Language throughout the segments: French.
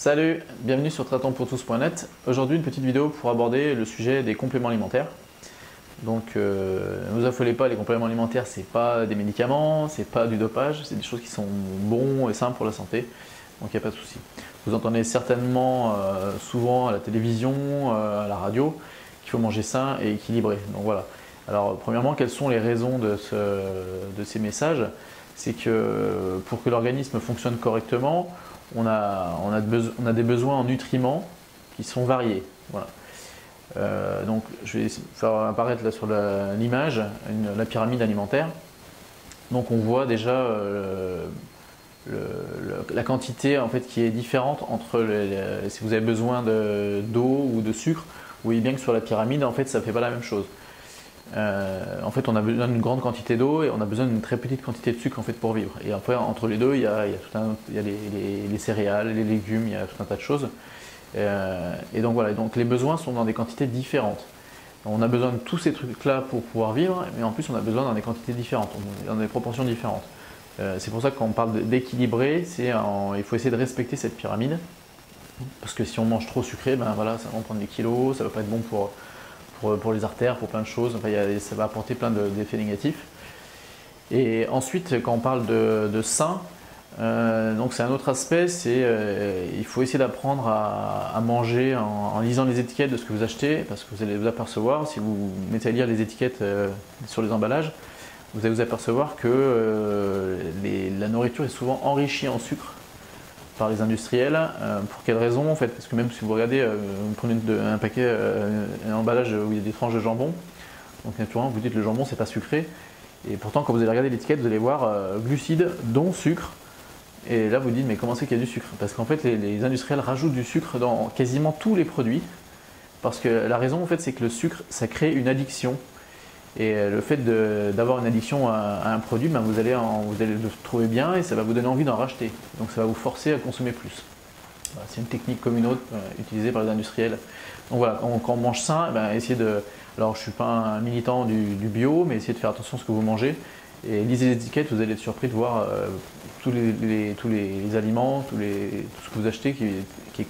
Salut, bienvenue sur traitempourtous.net. Aujourd'hui, une petite vidéo pour aborder le sujet des compléments alimentaires. Donc, ne vous affolez pas, les compléments alimentaires, c'est pas des médicaments, c'est pas du dopage, c'est des choses qui sont bons et simples pour la santé. Donc, il n'y a pas de souci. Vous entendez certainement souvent à la télévision, à la radio, qu'il faut manger sain et équilibré. Donc voilà. Alors, premièrement, quelles sont les raisons de ces messages? C'est que pour que l'organisme fonctionne correctement, on a des besoins en nutriments qui sont variés. Voilà. Donc je vais faire apparaître là sur l'image la pyramide alimentaire. Donc on voit déjà la quantité en fait, qui est différente entre si vous avez besoin d'eau ou de sucre. Vous voyez bien que sur la pyramide en fait ça ne fait pas la même chose. En fait, on a besoin d'une grande quantité d'eau et on a besoin d'une très petite quantité de sucre en fait, pour vivre. Et après, entre les deux, il y a les céréales, les légumes, il y a tout un tas de choses. Et donc voilà, donc les besoins sont dans des quantités différentes. On a besoin de tous ces trucs-là pour pouvoir vivre, mais en plus, on a besoin dans des quantités différentes, dans des proportions différentes. C'est pour ça que quand on parle d'équilibrer, il faut essayer de respecter cette pyramide. Parce que si on mange trop sucré, ben voilà, ça va prendre des kilos, ça ne va pas être bon pour les artères, pour plein de choses, enfin, ça va apporter plein d'effets négatifs. Et ensuite, quand on parle de sain, donc c'est un autre aspect, il faut essayer d'apprendre à manger en lisant les étiquettes de ce que vous achetez, parce que vous allez vous apercevoir, si vous mettez à lire les étiquettes sur les emballages, vous allez vous apercevoir que la nourriture est souvent enrichie en sucre par les industriels. Pour quelle raison en fait? Parce que même si vous regardez, vous prenez un paquet, un emballage où il y a des tranches de jambon, donc naturellement vous dites le jambon c'est pas sucré, et pourtant quand vous allez regarder l'étiquette vous allez voir glucides dont sucre, et là vous dites mais comment c'est qu'il y a du sucre? Parce qu'en fait les industriels rajoutent du sucre dans quasiment tous les produits, parce que la raison en fait c'est que le sucre ça crée une addiction. Et le fait d'avoir une addiction à un produit, ben vous allez le trouver bien et ça va vous donner envie d'en racheter. Donc ça va vous forcer à consommer plus. Voilà, c'est une technique comme une autre utilisée par les industriels. Donc voilà, quand on mange sain, ben essayez de... Alors je ne suis pas un militant du bio, mais essayez de faire attention à ce que vous mangez. Et lisez les étiquettes, vous allez être surpris de voir tous les aliments, tout ce que vous achetez qui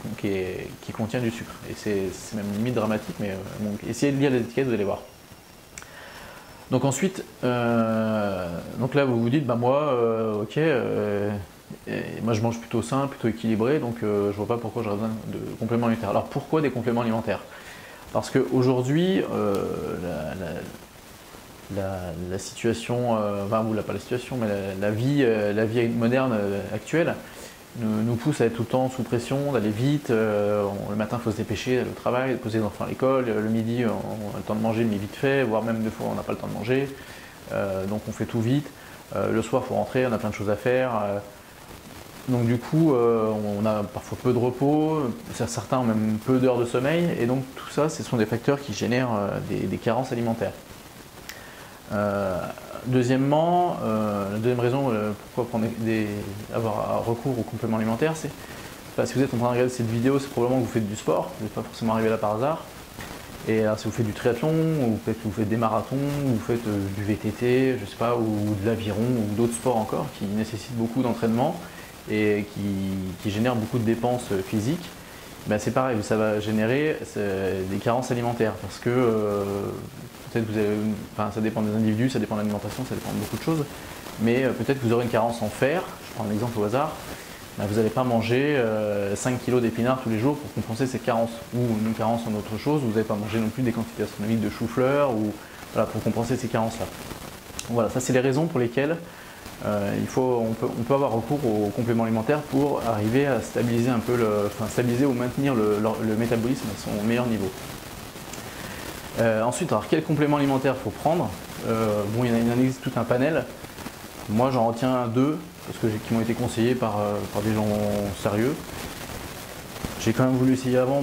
contient du sucre. Et c'est même limite dramatique, mais bon, essayez de lire les étiquettes, vous allez voir. Donc ensuite, donc là vous vous dites, bah moi, ok, moi je mange plutôt sain, plutôt équilibré, donc je vois pas pourquoi j'aurais besoin de compléments alimentaires. Alors pourquoi des compléments alimentaires? Parce qu'aujourd'hui, la situation, enfin pas la situation, mais la vie moderne actuelle nous pousse à être tout le temps sous pression, d'aller vite. Le matin, il faut se dépêcher, aller au travail, poser les enfants à l'école. Le midi, on a le temps de manger, mais vite fait, voire même des fois, on n'a pas le temps de manger. Donc, on fait tout vite. Le soir, il faut rentrer, on a plein de choses à faire. Donc, du coup, on a parfois peu de repos. Certains ont même peu d'heures de sommeil. Et donc, tout ça, ce sont des facteurs qui génèrent des carences alimentaires. Deuxièmement, la deuxième raison pourquoi avoir recours aux compléments alimentaires, c'est si vous êtes en train de regarder cette vidéo, c'est probablement que vous faites du sport, vous n'êtes pas forcément arrivé là par hasard. Et alors, si vous faites du triathlon, ou peut-être que vous faites des marathons, ou vous faites du VTT, je sais pas, ou de l'aviron, ou d'autres sports encore qui nécessitent beaucoup d'entraînement et qui génèrent beaucoup de dépenses physiques, ben c'est pareil, ça va générer des carences alimentaires parce que peut-être ça dépend des individus, ça dépend de l'alimentation, ça dépend de beaucoup de choses, mais peut-être que vous aurez une carence en fer, je prends un exemple au hasard, ben vous n'allez pas manger 5 kg d'épinards tous les jours pour compenser cette carence, ou une carence en autre chose, vous n'allez pas manger non plus des quantités astronomiques de chou-fleur, ou voilà, pour compenser ces carences-là. Voilà, ça c'est les raisons pour lesquelles on peut avoir recours aux compléments alimentaires pour arriver à stabiliser un peu stabiliser ou maintenir le métabolisme à son meilleur niveau. Ensuite, alors quels compléments alimentaires faut prendre? Bon, il en existe tout un panel. Moi, j'en retiens deux qui m'ont été conseillés par des gens sérieux. J'ai quand même voulu essayer avant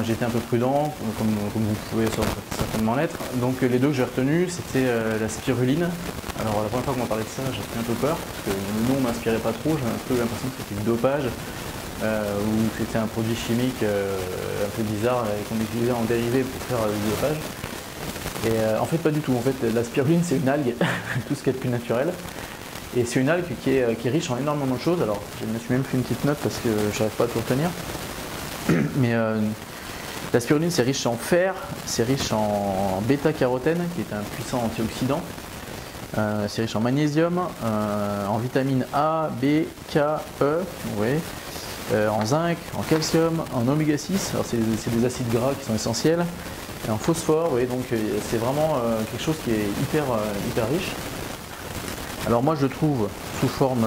j'ai été un peu prudent, comme vous pouvez certainement l'être. Donc les deux que j'ai retenus, c'était la spiruline. Alors la première fois qu'on m'a parlé de ça, j'ai pris un peu peur, parce que le nom ne m'inspirait pas trop, j'avais un peu l'impression que c'était du dopage, ou que c'était un produit chimique un peu bizarre qu'on utilisait en dérivé pour faire du dopage. Et en fait pas du tout, en fait la spiruline c'est une algue, tout ce qui est de plus naturel. Et c'est une algue qui est riche en énormément de choses. Alors je me suis même fait une petite note parce que je n'arrive pas à tout retenir. Mais la spiruline, c'est riche en fer, c'est riche en bêta-carotène qui est un puissant antioxydant. C'est riche en magnésium, en vitamine A, B, K, E, ouais, en zinc, en calcium, en oméga 6, alors c'est des acides gras qui sont essentiels, et en phosphore, ouais, donc c'est vraiment quelque chose qui est hyper riche. Alors moi je le trouve sous forme,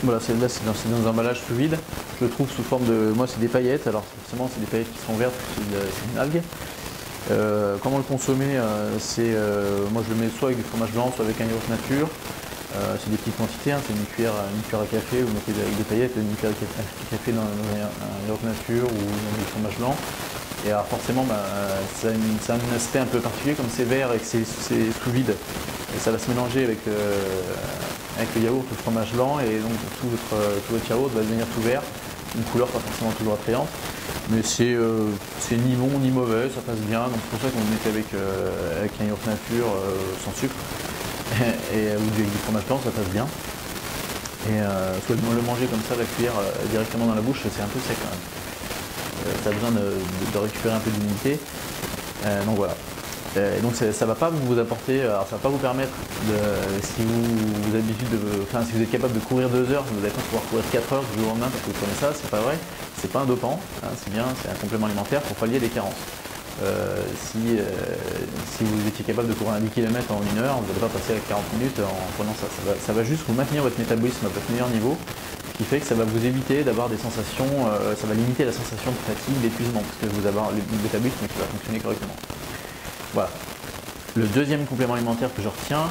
voilà, c'est dans un emballage sous vide, je le trouve sous forme de, moi c'est des paillettes, alors forcément c'est des paillettes qui sont vertes, c'est une algue. Comment le consommer, moi je le mets soit avec du fromage blanc, soit avec un yaourt nature. C'est des petites quantités, hein, c'est une cuillère à café, vous mettez avec des paillettes, une cuillère à café dans un yaourt nature ou dans du fromage blanc. Et alors forcément, ça a un aspect un peu particulier, comme c'est vert et que c'est sous vide. Et ça va se mélanger avec le yaourt ou le fromage blanc, et donc tout votre yaourt va devenir tout vert. Une couleur pas forcément toujours attrayante, mais c'est ni bon ni mauvais, ça passe bien, donc c'est pour ça qu'on le mettait avec un yaourt nature sans sucre ou avec du fromage blanc, ça passe bien. Et soit le manger comme ça, la cuillère directement dans la bouche, c'est un peu sec quand même. Ça a besoin de récupérer un peu d'humidité, donc voilà. Et donc ça va pas vous apporter, alors ça va pas vous permettre si vous êtes capable de courir 2 heures, vous allez pas pouvoir courir 4 heures du jour au lendemain parce que vous prenez ça, c'est pas vrai, c'est pas un dopant, hein, c'est bien, c'est un complément alimentaire pour pallier les carences. Si vous étiez capable de courir un 10 km en 1 heure, vous n'allez pas passer à 40 minutes en prenant ça, ça va juste vous maintenir votre métabolisme à votre meilleur niveau, ce qui fait que ça va vous éviter d'avoir des sensations, ça va limiter la sensation de fatigue, d'épuisement, parce que vous avez le métabolisme qui va fonctionner correctement. Voilà. Le deuxième complément alimentaire que je retiens,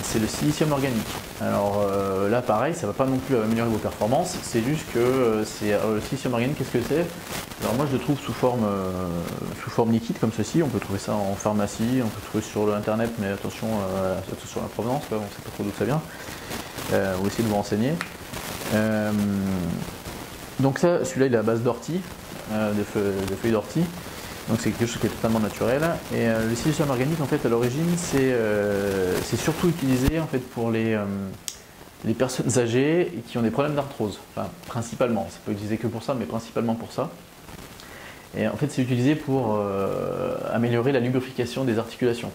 c'est le silicium organique. Alors là pareil, ça ne va pas non plus améliorer vos performances, c'est juste que le silicium organique, qu'est-ce que c'est? Alors moi je le trouve sous forme liquide comme ceci, on peut trouver ça en pharmacie, on peut trouver sur l'internet, mais attention à la provenance, on ne sait pas trop d'où ça vient, ou essayez de vous renseigner. Donc ça, celui-là il est à base d'ortie, de feuilles d'ortie. Donc c'est quelque chose qui est totalement naturel. Et le silicium organique, en fait, à l'origine, c'est surtout utilisé en fait pour les personnes âgées qui ont des problèmes d'arthrose. Enfin, principalement. C'est pas utilisé que pour ça, mais principalement pour ça. Et en fait, c'est utilisé pour améliorer la lubrification des articulations.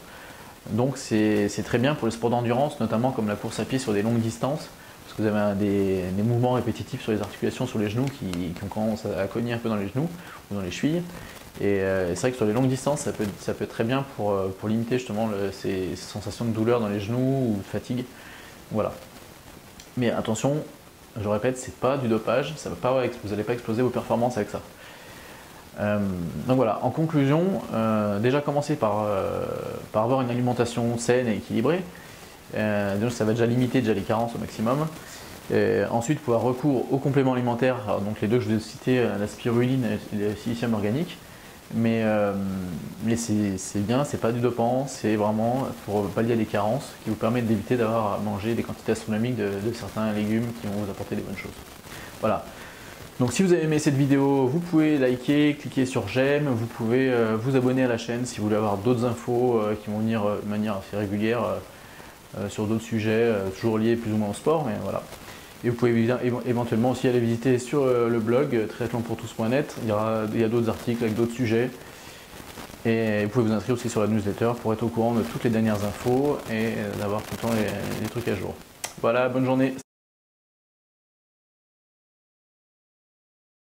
Donc c'est très bien pour les sports d'endurance, notamment comme la course à pied sur des longues distances. Parce que vous avez des mouvements répétitifs sur les articulations, sur les genoux, qui ont tendance à cogner un peu dans les genoux ou dans les chevilles. Et c'est vrai que sur les longues distances, ça peut être très bien pour limiter justement ces sensations de douleur dans les genoux ou de fatigue. Voilà. Mais attention, je répète, c'est pas du dopage, vous n'allez pas exploser vos performances avec ça. Donc voilà, en conclusion, déjà commencer par avoir une alimentation saine et équilibrée. Donc ça va déjà limiter les carences au maximum. Ensuite, pouvoir recours aux compléments alimentaires, donc les deux que je vous ai cités, la spiruline et le silicium organique. Mais c'est bien, c'est pas du dopant, c'est vraiment pour pallier les carences qui vous permettent d'éviter d'avoir à manger des quantités astronomiques de certains légumes qui vont vous apporter des bonnes choses. Voilà. Donc si vous avez aimé cette vidéo, vous pouvez liker, cliquer sur j'aime, vous pouvez vous abonner à la chaîne si vous voulez avoir d'autres infos qui vont venir de manière assez régulière sur d'autres sujets, toujours liés plus ou moins au sport, mais voilà. Et vous pouvez éventuellement aussi aller visiter sur le blog triathlonpourtous.net, il y a d'autres articles avec d'autres sujets. Et vous pouvez vous inscrire aussi sur la newsletter pour être au courant de toutes les dernières infos et d'avoir tout le temps les trucs à jour. Voilà, bonne journée.